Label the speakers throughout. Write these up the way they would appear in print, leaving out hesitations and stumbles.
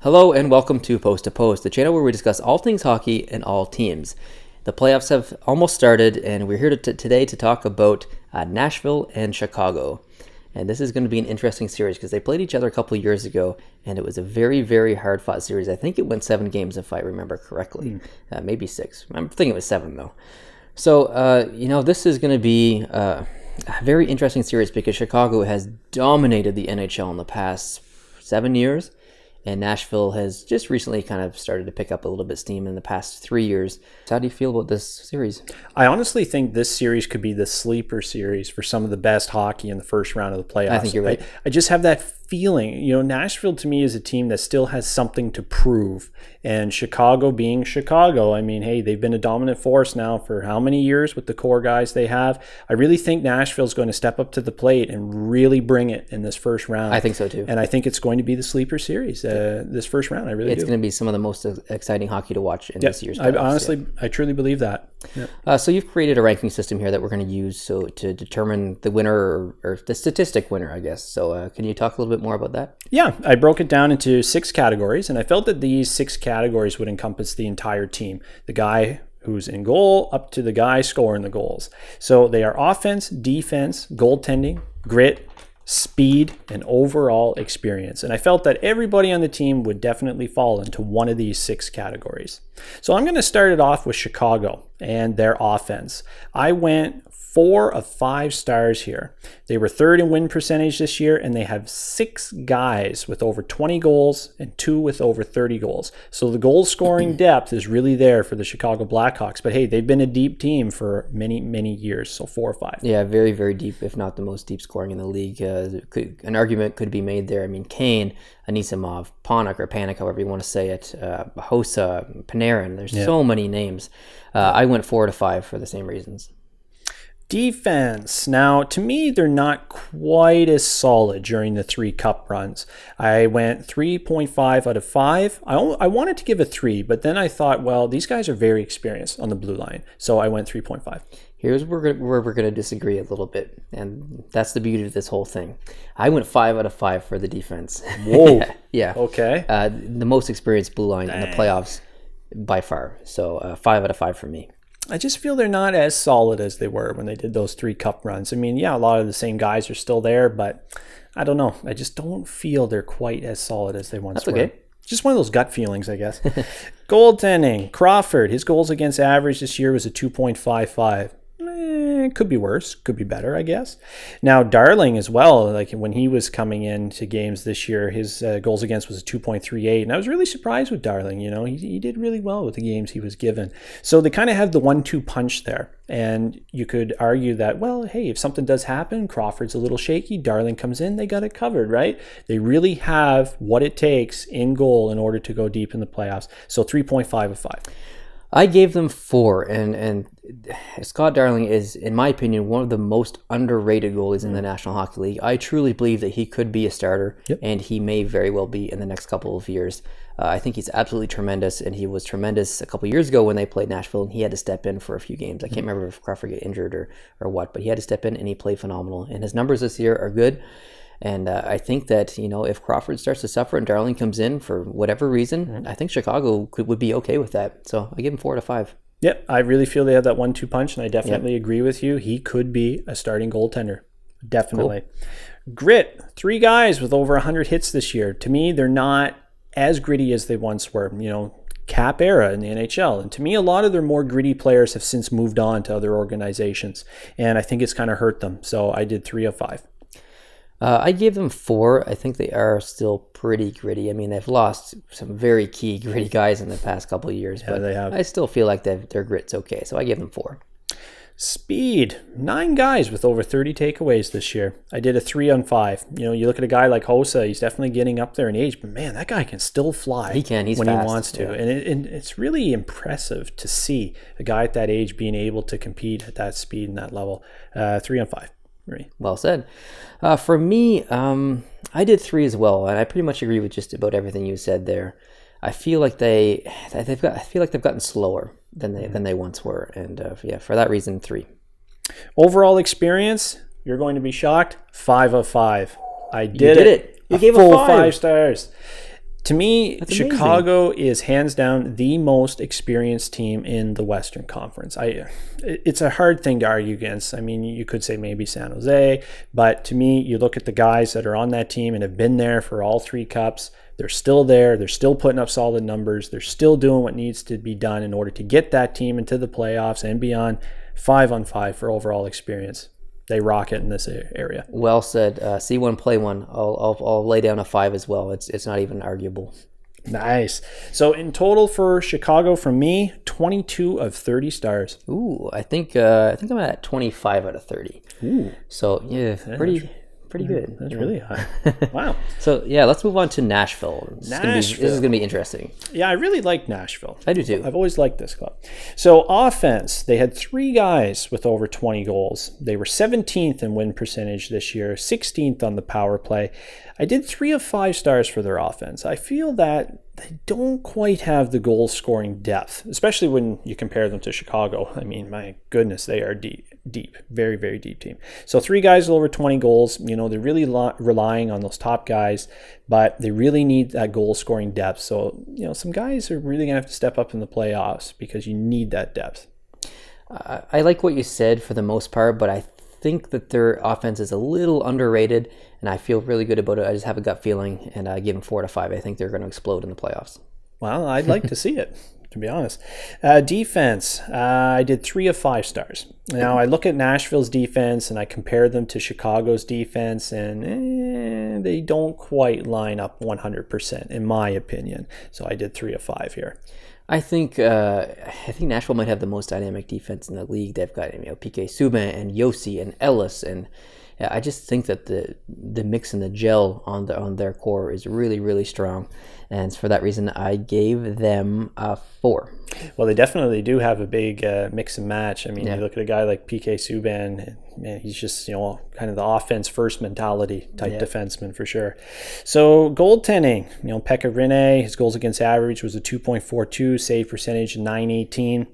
Speaker 1: Hello and welcome to Post to Post, the channel where we discuss all things hockey and all teams. The playoffs have almost started, and we're here today to talk about Nashville and Chicago. And this is going to be an interesting series because they played each other a couple of years ago, and it was a very, very hard-fought series. I think it went 7 games if I remember correctly, maybe 6. I'm thinking it was 7 though. So, this is going to be a very interesting series because Chicago has dominated the NHL in the past 7 years. And Nashville has just recently kind of started to pick up a little bit steam in the past 3 years. So how do you feel about this series?
Speaker 2: I honestly think this series could be the sleeper series for some of the best hockey in the first round of the playoffs.
Speaker 1: I think you're right.
Speaker 2: I just have that feeling. Nashville to me is a team that still has something to prove. And Chicago being Chicago, I mean, hey, they've been a dominant force now for how many years with the core guys they have. I really think Nashville's going to step up to the plate and really bring it in this first round.
Speaker 1: I think so too.
Speaker 2: And I think it's going to be the sleeper series this first round. I really do.
Speaker 1: It's going to be some of the most exciting hockey to watch in this year's playoffs.
Speaker 2: I truly believe that.
Speaker 1: So you've created a ranking system here that we're going to use to determine the winner or the statistic winner, I guess. So can you talk a little bit more about that?
Speaker 2: Yeah, I broke it down into 6 categories, and I felt that these 6 categories would encompass the entire team. The guy who's in goal up to the guy scoring the goals. So they are offense, defense, goaltending, grit, speed, and overall experience. And I felt that everybody on the team would definitely fall into one of these 6 categories. So I'm going to start it off with Chicago and their offense. I went 4 of 5 stars here. They were 3rd in win percentage this year, and they have 6 guys with over 20 goals and 2 with over 30 goals. So the goal scoring depth is really there for the Chicago Blackhawks. But hey, they've been a deep team for many, many years. So 4 or 5.
Speaker 1: Yeah, very, very deep, if not the most deep scoring in the league. An argument could be made there. I mean, Kane, Anisimov, Panik, or Panik, however you want to say it, Hossa, Panarin. There's so many names. I went 4 to 5 for the same reasons.
Speaker 2: Defense. Now, to me, they're not quite as solid during the 3 cup runs. I went 3.5 out of 5. I wanted to give a 3, but then I thought, well, these guys are very experienced on the blue line. So I went 3.5.
Speaker 1: Here's where we're going to disagree a little bit, and that's the beauty of this whole thing. I went 5 out of 5 for the defense.
Speaker 2: Whoa.
Speaker 1: Yeah.
Speaker 2: Okay.
Speaker 1: The most experienced blue line in the playoffs by far. So 5 out of 5 for me.
Speaker 2: I just feel they're not as solid as they were when they did those 3 cup runs. I mean, yeah, a lot of the same guys are still there, but I don't know. I just don't feel they're quite as solid as they once were.
Speaker 1: Okay.
Speaker 2: Just one of those gut feelings, I guess. Goaltending. Crawford, his goals against average this year was a 2.55. Could be worse, could be better, I guess. Now, Darling as well, like when he was coming into games this year, his goals against was a 2.38. And I was really surprised with Darling. He did really well with the games he was given. So they kind of have the 1-2 punch there. And you could argue that, well, hey, if something does happen, Crawford's a little shaky, Darling comes in, they got it covered, right? They really have what it takes in goal in order to go deep in the playoffs. So 3.5 of 5.
Speaker 1: I gave them 4, and Scott Darling is, in my opinion, one of the most underrated goalies in the National Hockey League. I truly believe that he could be a starter, and he may very well be in the next couple of years. I think he's absolutely tremendous, and he was tremendous a couple of years ago when they played Nashville, and he had to step in for a few games. I can't remember if Crawford got injured or what, but he had to step in, and he played phenomenal. And his numbers this year are good. And I think that, if Crawford starts to suffer and Darling comes in for whatever reason, I think Chicago would be okay with that. So I give him 4 to 5.
Speaker 2: Yep, I really feel they have that 1-2 punch, and I definitely agree with you. He could be a starting goaltender. Definitely. Cool. Grit. 3 guys with over 100 hits this year. To me, they're not as gritty as they once were. Cap era in the NHL. And to me, a lot of their more gritty players have since moved on to other organizations. And I think it's kind of hurt them. So I did 3 of 5.
Speaker 1: I gave them 4. I think they are still pretty gritty. I mean, they've lost some very key gritty guys in the past couple of years, but they have. I still feel like their grit's okay, so I give them 4.
Speaker 2: Speed. 9 guys with over 30 takeaways this year. I did a 3 on 5. You look at a guy like Hossa, he's definitely getting up there in age, but man, that guy can still fly.
Speaker 1: He can, he's
Speaker 2: when
Speaker 1: fast.
Speaker 2: He wants to. Yeah. And it's really impressive to see a guy at that age being able to compete at that speed and that level. 3 on 5. Right.
Speaker 1: Well said. For me, I did 3 as well, and I pretty much agree with just about everything you said there. I feel like they've gotten slower than they once were, and for that reason, 3.
Speaker 2: Overall experience, you're going to be shocked. 5 of 5. I did
Speaker 1: it. You gave
Speaker 2: a full
Speaker 1: a 5.
Speaker 2: 5 stars. To me,
Speaker 1: That's amazing.
Speaker 2: Chicago is hands down the most experienced team in the Western Conference. It's a hard thing to argue against. I mean, you could say maybe San Jose, but to me, you look at the guys that are on that team and have been there for all 3 cups. They're still there. They're still putting up solid numbers. They're still doing what needs to be done in order to get that team into the playoffs and beyond. 5-on-5 for overall experience. They rock it in this area.
Speaker 1: Well said. See one, play one. I'll lay down a 5 as well. It's not even arguable.
Speaker 2: Nice. So in total for Chicago, from me, 22 of 30 stars.
Speaker 1: Ooh, I think I'm at 25 out of 30.
Speaker 2: Ooh.
Speaker 1: So yeah, pretty good.
Speaker 2: That's really high. Wow.
Speaker 1: So yeah, let's move on to Nashville. This is gonna be interesting.
Speaker 2: Yeah, I really like Nashville.
Speaker 1: I do too.
Speaker 2: I've always liked this club. So offense, they had 3 guys with over 20 goals. They were 17th in win percentage this year, 16th on the power play. I did 3 of 5 stars for their offense. I feel that they don't quite have the goal scoring depth, especially when you compare them to Chicago. I mean, my goodness, they are deep, very, very deep team. So 3 guys with over 20 goals. You know, they're really relying on those top guys, but they really need that goal scoring depth. So, you know, some guys are really going to have to step up in the playoffs because you need that depth.
Speaker 1: I like what you said for the most part, but I think that their offense is a little underrated, and I feel really good about it. I just have a gut feeling, and I give them 4 to 5. I think they're going to explode in the playoffs.
Speaker 2: Well, I'd like to see it, to be honest. Defense, I did 3 of 5 stars. Now, I look at Nashville's defense, and I compare them to Chicago's defense, and they don't quite line up 100%, in my opinion. So I did 3 of 5 here.
Speaker 1: I think Nashville might have the most dynamic defense in the league. They've got PK Subban and Yossi and Ellis, and I just think that the mix and the gel on their core is really, really strong. And for that reason, I gave them a 4.
Speaker 2: Well, they definitely do have a big mix and match. I mean, you look at a guy like PK Subban, man, he's just, kind of the offense first mentality type defenseman for sure. So goaltending, Pekka Rinne, his goals against average was a 2.42, save percentage 918.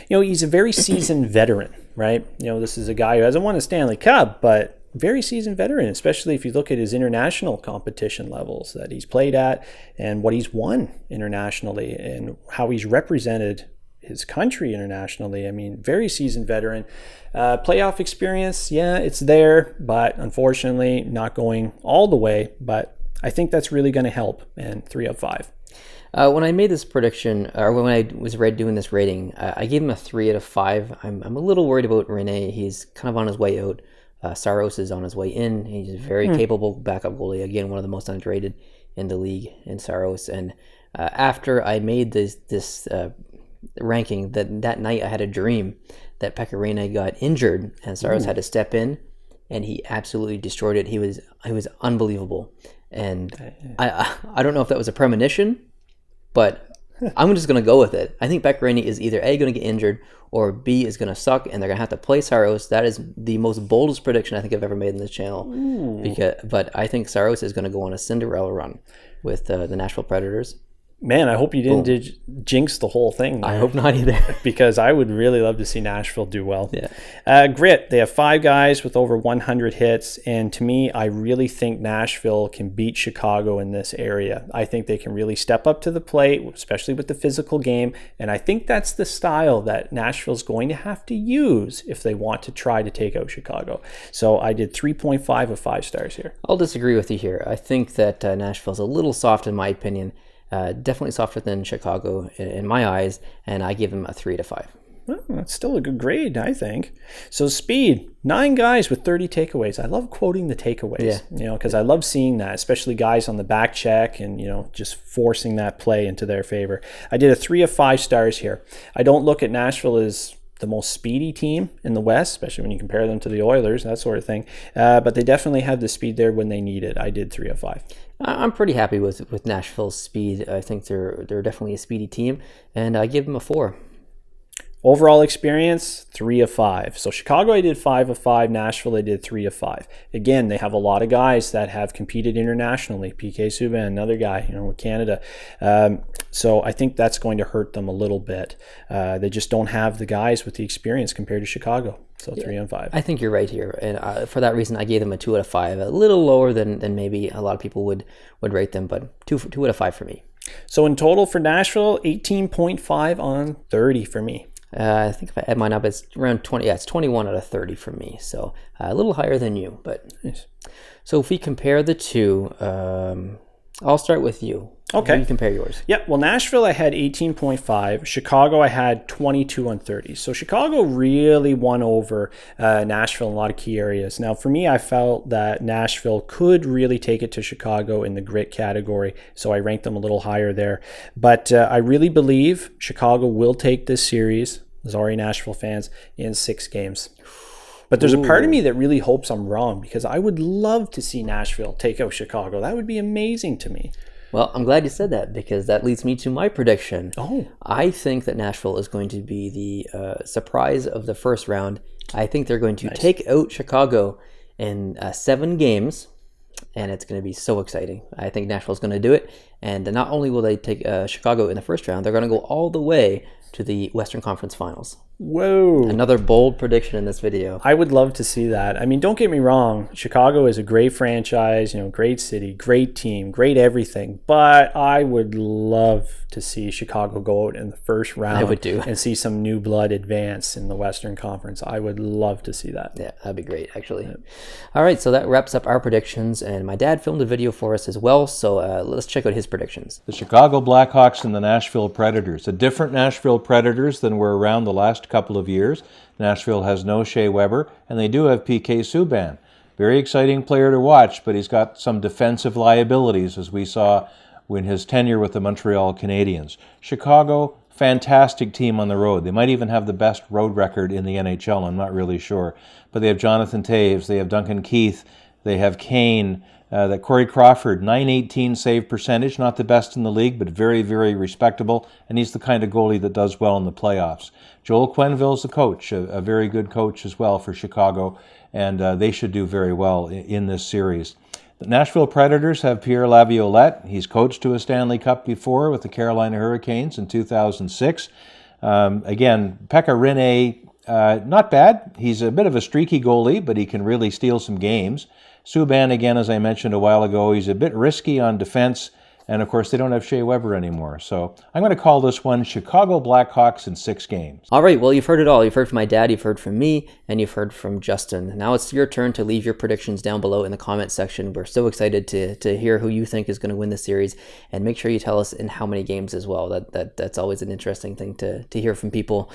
Speaker 2: He's a very seasoned veteran, right? This is a guy who hasn't won a Stanley Cup, but very seasoned veteran, especially if you look at his international competition levels that he's played at and what he's won internationally and how he's represented his country internationally. I mean, very seasoned veteran. Playoff experience, it's there, but unfortunately not going all the way. But I think that's really going to help, and 3 of 5.
Speaker 1: When I made this prediction, or when I was doing this rating, I gave him a 3 out of 5. I'm a little worried about Rinne. He's kind of on his way out. Saros is on his way in. He's a very capable backup goalie. Again, one of the most underrated in the league in Saros. And after I made this ranking, that night I had a dream that Pekka Rinne got injured and Saros had to step in, and he absolutely destroyed it. He was unbelievable. And I don't know if that was a premonition, but I'm just going to go with it. I think Pekka Rinne is either A, going to get injured, or B, is going to suck, and they're going to have to play Saros. That is the most boldest prediction I think I've ever made in this channel. But I think Saros is going to go on a Cinderella run with the Nashville Predators.
Speaker 2: Man, I hope you didn't jinx the whole thing there.
Speaker 1: I hope not either.
Speaker 2: Because I would really love to see Nashville do well.
Speaker 1: Yeah.
Speaker 2: Grit, they have 5 guys with over 100 hits. And to me, I really think Nashville can beat Chicago in this area. I think they can really step up to the plate, especially with the physical game. And I think that's the style that Nashville's going to have to use if they want to try to take out Chicago. So I did 3.5 of 5 stars here.
Speaker 1: I'll disagree with you here. I think that Nashville's a little soft in my opinion. Definitely softer than Chicago in my eyes, and I give them a 3 to 5.
Speaker 2: Well, that's still a good grade, I think. So speed, 9 guys with 30 takeaways. I love quoting the takeaways, because I love seeing that, especially guys on the back check and, just forcing that play into their favor. I did a 3 of 5 stars here. I don't look at Nashville as the most speedy team in the West, especially when you compare them to the Oilers, that sort of thing. But they definitely have the speed there when they need it. I did 3 of 5.
Speaker 1: I'm pretty happy with Nashville's speed. I think they're definitely a speedy team, and I give them a 4.
Speaker 2: Overall experience, 3 of 5. So Chicago, I did 5 of 5. Nashville, I did 3 of 5. Again, they have a lot of guys that have competed internationally. PK Subban, another guy, with Canada. So I think that's going to hurt them a little bit. They just don't have the guys with the experience compared to Chicago. So 3 and 5.
Speaker 1: I think you're right here. And for that reason, I gave them a 2 out of 5. A little lower than maybe a lot of people would rate them, but 2 out of 5 for me.
Speaker 2: So in total for Nashville, 18.5 on 30 for me.
Speaker 1: I think if I add mine up, it's around 20. Yeah, it's 21 out of 30 for me. So a little higher than you. But
Speaker 2: Nice.
Speaker 1: so if we compare the two, I'll start with you.
Speaker 2: Okay.
Speaker 1: You compare yours.
Speaker 2: Yeah, well, Nashville, I had 18.5. Chicago, I had 22 on 30. So Chicago really won over Nashville in a lot of key areas. Now, for me, I felt that Nashville could really take it to Chicago in the grit category. So I ranked them a little higher there. But I really believe Chicago will take this series, sorry, Nashville fans, in 6 games. But there's a part of me that really hopes I'm wrong, because I would love to see Nashville take out Chicago. That would be amazing to me.
Speaker 1: Well, I'm glad you said that, because that leads me to my prediction.
Speaker 2: Oh.
Speaker 1: I think that Nashville is going to be the surprise of the first round. I think they're going to take out Chicago in 7 games, and it's going to be so exciting. I think Nashville's going to do it, and not only will they take Chicago in the first round, they're going to go all the way to the Western Conference Finals.
Speaker 2: Whoa.
Speaker 1: Another bold prediction in this video.
Speaker 2: I would love to see that. I mean, don't get me wrong. Chicago is a great franchise, great city, great team, great everything. But I would love to see Chicago go out in the first round.
Speaker 1: I would too.
Speaker 2: And see some new blood advance in the Western Conference. I would love to see that.
Speaker 1: Yeah, that'd be great, actually. Yeah. All right, so that wraps up our predictions. And my dad filmed a video for us as well. So let's check out his predictions.
Speaker 3: The Chicago Blackhawks and the Nashville Predators. A different Nashville Predators than were around the last couple of years. Nashville has no Shea Weber, and they do have PK Subban. Very exciting player to watch, but he's got some defensive liabilities, as we saw in his tenure with the Montreal Canadiens. Chicago, fantastic team on the road. They might even have the best road record in the NHL, I'm not really sure. But they have Jonathan Toews, they have Duncan Keith, they have Kane, that Corey Crawford, .918 save percentage, not the best in the league, but very, very respectable, and he's the kind of goalie that does well in the playoffs. Joel Quenneville's the coach, a very good coach as well for Chicago, and they should do very well in this series. The Nashville Predators have Pierre Laviolette. He's coached to a Stanley Cup before with the Carolina Hurricanes in 2006. Again, Pekka Rinne, not bad. He's a bit of a streaky goalie, but he can really steal some games. Subban, again, as I mentioned a while ago, he's a bit risky on defense. And, of course, they don't have Shea Weber anymore. So I'm going to call this one Chicago Blackhawks in 6 games.
Speaker 1: All right, well, you've heard it all. You've heard from my dad, you've heard from me, and you've heard from Justin. Now it's your turn to leave your predictions down below in the comment section. We're so excited to hear who you think is going to win the series. And make sure you tell us in how many games as well. That's always an interesting thing to hear from people.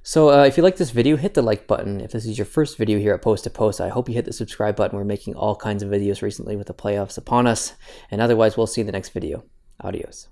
Speaker 1: So if you like this video, hit the like button. If this is your first video here at Post to Post, I hope you hit the subscribe button. We're making all kinds of videos recently with the playoffs upon us. And otherwise, we'll see you in the next video. Adios.